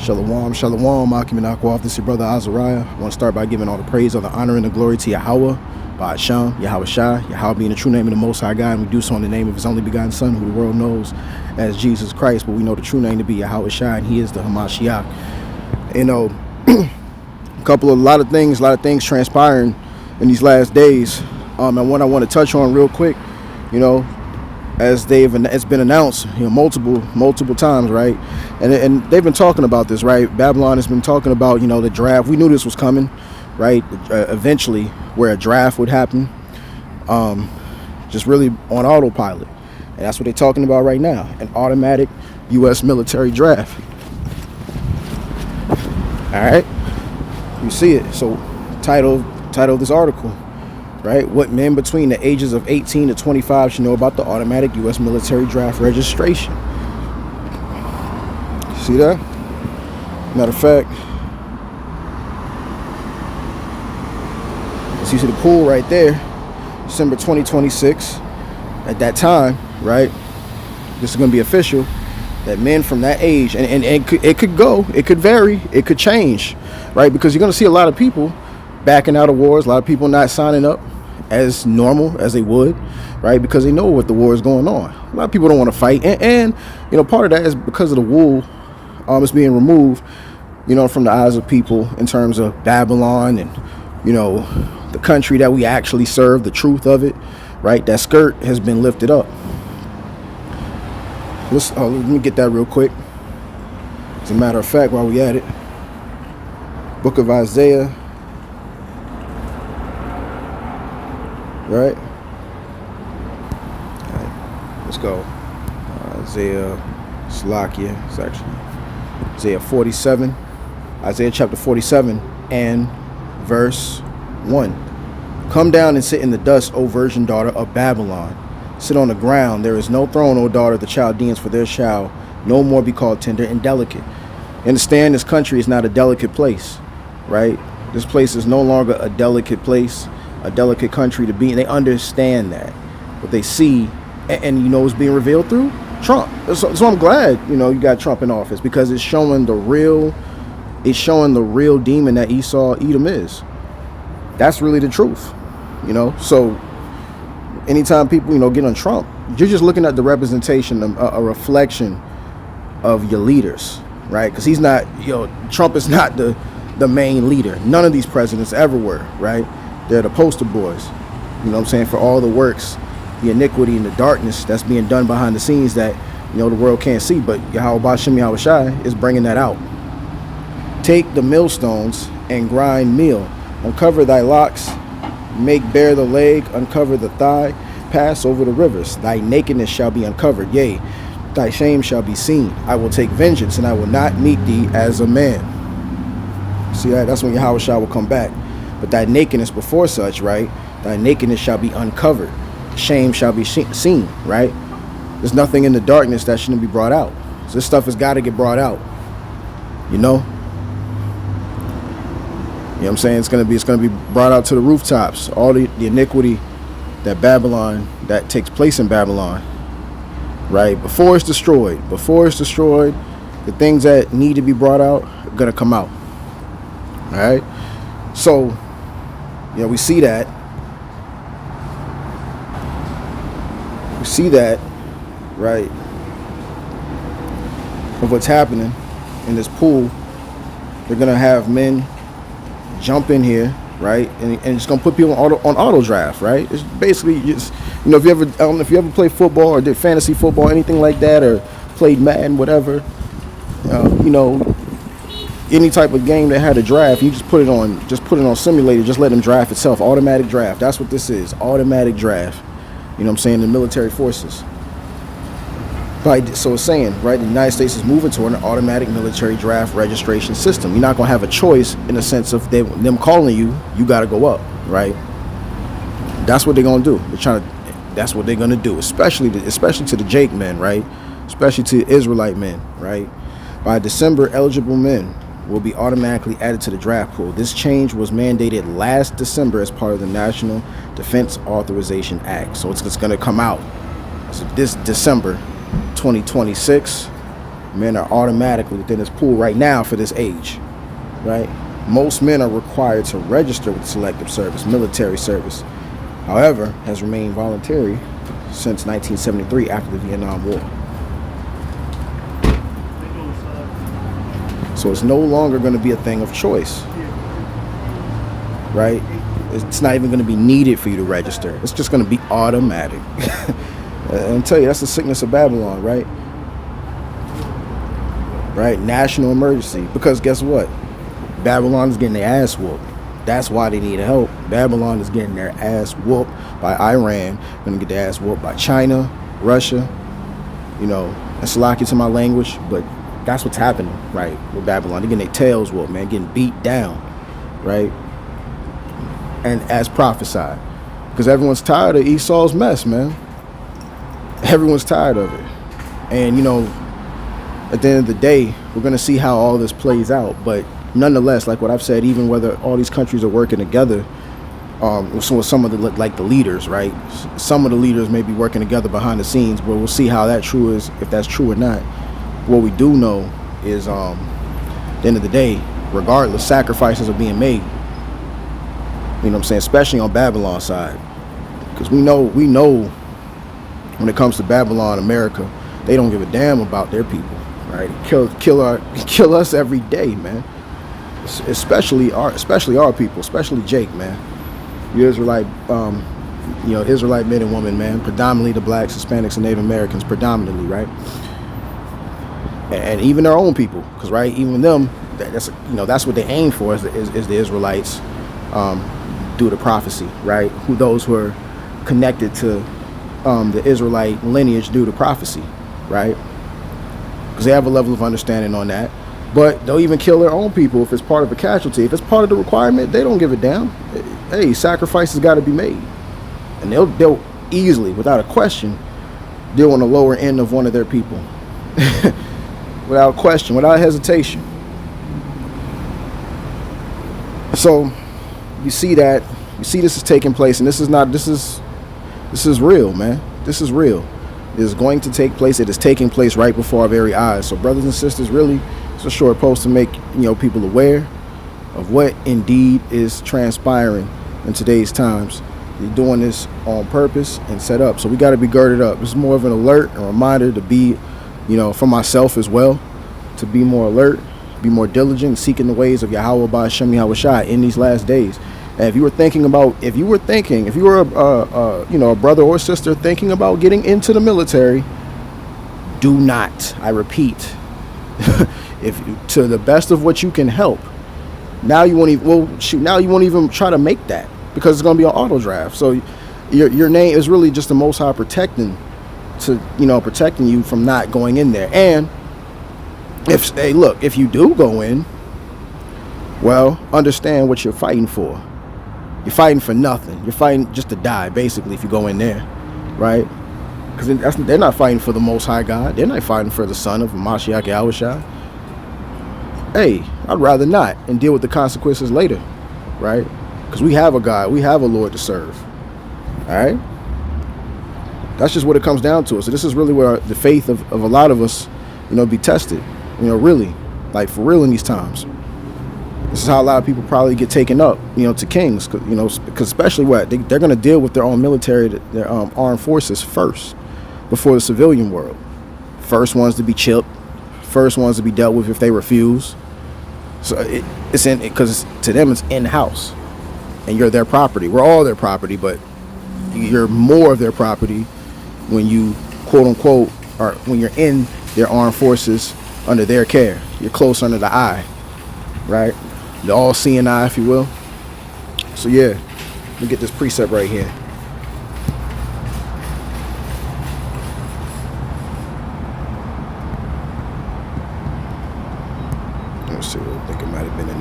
Shalom, shalom, Akiminakwaf. This is your brother Azariah. I want to start by giving all the praise, all the honor, and the glory to Yahawah, by Son Yahawashi, Yahawah being the true name of the Most High God, and we do so in the name of His only begotten Son, who the world knows as Jesus Christ, but we know the true name to be Yahawashi, and He is the Hamashiach. You know, a lot of things transpiring in these last days, and what I want to touch on real quick, you know, as it's been announced, you know, multiple times, right? And they've been talking about this, right? Babylon has been talking about, you know, the draft. We knew this was coming, right? Eventually, where a draft would happen, just really on autopilot, and that's what they're talking about right now: an automatic U.S. military draft. All right, you see it. So, title of this article. Right, what men between the ages of 18 to 25 should know about the automatic U.S. military draft registration. See that? Matter of fact, so you see the pool right there, December 2026. At that time, right, this is going to be official, that men from that age, and it could vary, it could change, right, because you're going to see a lot of people backing out of wars, a lot of people not signing up as normal as they would, right, because they know what the war is going on. A lot of people don't want to fight, and you know, part of that is because of the wool is being removed, you know, from the eyes of people in terms of Babylon and, you know, the country that we actually serve, the truth of it, right? That skirt has been lifted up. Let me get that real quick. As a matter of fact, while we at it, Book of Isaiah, right? All right, let's go. Isaiah, Slakia, it's actually Isaiah 47, Isaiah chapter 47 and verse 1. Come down and sit in the dust, O virgin daughter of Babylon. Sit on the ground. There is no throne, O daughter of the Chaldeans, for there shall no more be called tender and delicate. Understand, this country is not a delicate place, right? This place is no longer a delicate place, a delicate country to be in. They understand that, but they see, and you know, it's being revealed through Trump. So I'm glad, you know, you got Trump in office, because it's showing the real demon that Esau Edom is. That's really the truth, you know. So anytime people, you know, get on Trump, you're just looking at the representation, a reflection of your leaders, right? Because he's not, you know, Trump is not the main leader. None of these presidents ever were, right? They're the poster boys, you know what I'm saying, for all the works, the iniquity and the darkness that's being done behind the scenes that, you know, the world can't see. But Yahawah Son Yahawashi is bringing that out. Take the millstones and grind meal. Uncover thy locks, make bare the leg, uncover the thigh, pass over the rivers. Thy nakedness shall be uncovered, yea, thy shame shall be seen. I will take vengeance, and I will not meet thee as a man. See that? That's when Yahawashi will come back. But thy nakedness before such, right? Thy nakedness shall be uncovered. Shame shall be seen, right? There's nothing in the darkness that shouldn't be brought out. So this stuff has got to get brought out, you know? You know what I'm saying? It's gonna be brought out to the rooftops. All the iniquity that takes place in Babylon, right? Before it's destroyed, the things that need to be brought out are gonna come out. All right? So, you know, we see that. Right, of what's happening in this pool. They're gonna have men jump in here, right, and it's gonna put people on auto draft, right? It's basically just, you know, if you ever played football or did fantasy football, anything like that, or played Madden, whatever, you know, any type of game that had a draft, you just put it on simulator, just let them draft itself. Automatic draft. That's what this is. Automatic draft. You know what I'm saying? The military forces. So it's saying, right, the United States is moving toward an automatic military draft registration system. You're not going to have a choice in the sense of them calling you got to go up, right? That's what they're going to do. That's what they're going to do, especially to the Jake men, right? Especially to Israelite men, right? By December, eligible men will be automatically added to the draft pool. This change was mandated last December as part of the National Defense Authorization Act. So it's going to come out. So this December 2026, Men are automatically within this pool right now for this age, right? Most men are required to register with selective service, military service. However, has remained voluntary since 1973 after the Vietnam War. So it's no longer going to be a thing of choice, right? It's not even going to be needed for you to register. It's just going to be automatic. And tell you, that's the sickness of Babylon, right? Right? National emergency. Because guess what? Babylon is getting their ass whooped. That's why they need help. Babylon is getting their ass whooped by Iran. Going to get their ass whooped by China, Russia. You know, that's lucky to my language, but that's what's happening, right, with Babylon. They're getting their tails whooped, man, getting beat down, right? And as prophesied. Because everyone's tired of Esau's mess, man. Everyone's tired of it. And, you know, at the end of the day, we're going to see how all this plays out. But nonetheless, like what I've said, even whether all these countries are working together, with some of the, like the leaders, right? Some of the leaders may be working together behind the scenes, but we'll see how that true is, if that's true or not. What we do know is, at the end of the day, regardless, sacrifices are being made. You know what I'm saying? Especially on Babylon's side. Because we know when it comes to Babylon, America, they don't give a damn about their people, right? Kill us every day, man. Especially our people, especially Jake, man. You Israelite, Israelite men and women, man. Predominantly the blacks, Hispanics, and Native Americans, predominantly, right? And even their own people, because right, even them, that's what they aim for is the Israelites, due to prophecy, right? Those who are connected to the Israelite lineage due to prophecy, right? Because they have a level of understanding on that. But they'll even kill their own people if it's part of a casualty. If it's part of the requirement, they don't give a damn. Hey, sacrifices got to be made, and they'll easily, without a question, deal on the lower end of one of their people, without question, without hesitation. So you see this is taking place, and this is real, man. This is real. It is going to take place. It is taking place right before our very eyes. So brothers and sisters, really, it's a short post to make people aware of what indeed is transpiring in today's times. They're doing this on purpose and set up. So we got to be girded up. This is more of an alert, a reminder to be, for myself as well, to be more alert, be more diligent, seeking the ways of Yahawah Son Yahawashi in these last days. And if you were a brother or sister thinking about getting into the military, do not. I repeat, to the best of what you can help. Now you won't even. Now you won't even try to make that because it's going to be an auto draft. So your name is really just the Most High protecting you from not going in there. And if you do go in, well, understand what you're fighting for. You're fighting for nothing. You're fighting just to die, basically, if you go in there, right? Because they're not fighting for the Most High God. They're not fighting for the Son of Mashiach Yahawashi. Hey, I'd rather not and deal with the consequences later, right? Because we have a God, we have a Lord to serve, all right? That's just what it comes down to. So this is really where the faith of a lot of us, be tested, really, like for real in these times. This is how a lot of people probably get taken up, to kings, because especially they're going to deal with their own military, their armed forces first, before the civilian world. First ones to be chipped, first ones to be dealt with if they refuse. So because to them it's in house, and you're their property. We're all their property, but you're more of their property when you quote unquote, or when you're in their armed forces under their care. You're close under the eye, right? The all-seeing eye, if you will. So yeah, let me get this precept right here. Let's see, I think it might have been in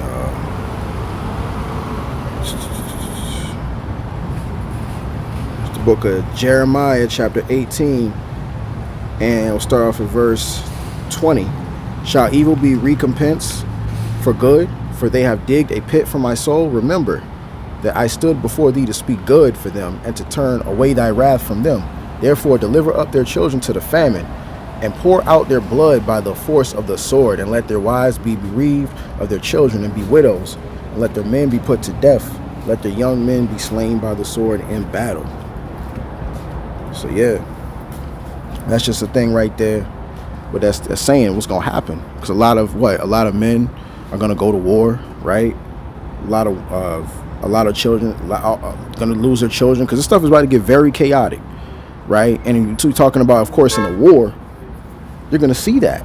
it's the book of Jeremiah, chapter 18, and we'll start off at verse 20. Shall evil be recompensed for good? For they have digged a pit for my soul. Remember that I stood before thee to speak good for them, and to turn away thy wrath from them. Therefore deliver up their children to the famine, and pour out their blood by the force of the sword, and let their wives be bereaved of their children and be widows, and let their men be put to death, let their young men be slain by the sword in battle. So yeah, that's just a thing right there. But that's saying what's gonna happen, because a lot of men are gonna go to war, right? A lot of children gonna lose their children, because this stuff is about to get very chaotic, right? And you're talking about, of course, in a war, you're gonna see that.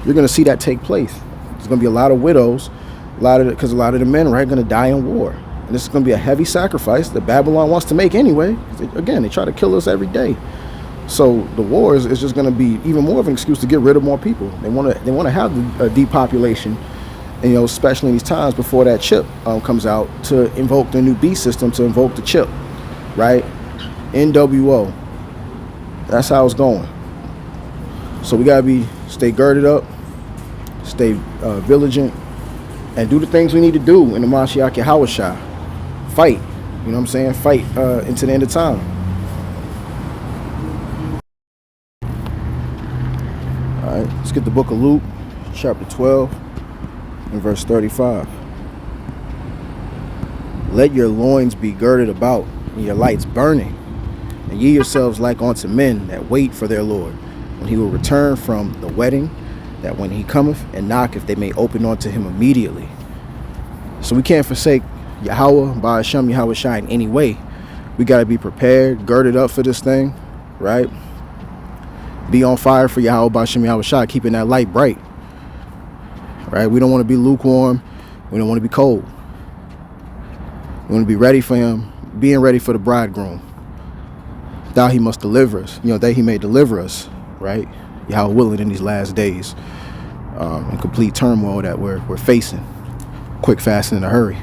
You're gonna see that take place. There's gonna be a lot of widows, because a lot of the men, right, gonna die in war, and this is gonna be a heavy sacrifice that Babylon wants to make anyway. Again, they try to kill us every day. So the war is just going to be even more of an excuse to get rid of more people. They want to have a depopulation, and, especially in these times before that chip comes out, to invoke the new beast system, to invoke the chip, right? NWO. That's how it's going. So we gotta stay girded up, stay vigilant, and do the things we need to do in the Most High God YAHAWAH. Fight. You know what I'm saying? Fight into the end of time. All right, let's get the book of Luke, chapter 12, and verse 35. Let your loins be girded about, and your lights burning, and ye yourselves like unto men that wait for their Lord, when he will return from the wedding, that when he cometh and knocketh, they may open unto him immediately. So we can't forsake Yahawah, Ba'ashem, Yahawashi in any way. We got to be prepared, girded up for this thing, right? Be on fire for Yahawah, Ba'ashem, Yahawashi, keeping that light bright, right? We don't want to be lukewarm. We don't want to be cold. We want to be ready for him, being ready for the bridegroom. Thou he must deliver us, that he may deliver us, right? Yahweh willing, in these last days, in complete turmoil that we're facing. Quick, fast, and in a hurry.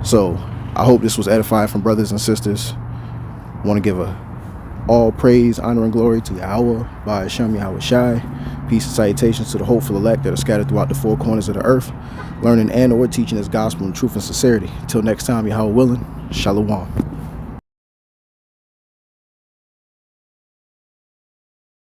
So I hope this was edifying from brothers and sisters. I want to give all praise, honor, and glory to Yahawah, Ba'ashem, Yahawashi. Peace and salutations to the hopeful elect that are scattered throughout the four corners of the earth, learning and or teaching his gospel in truth and sincerity. Until next time, Yahweh willing, Shalom.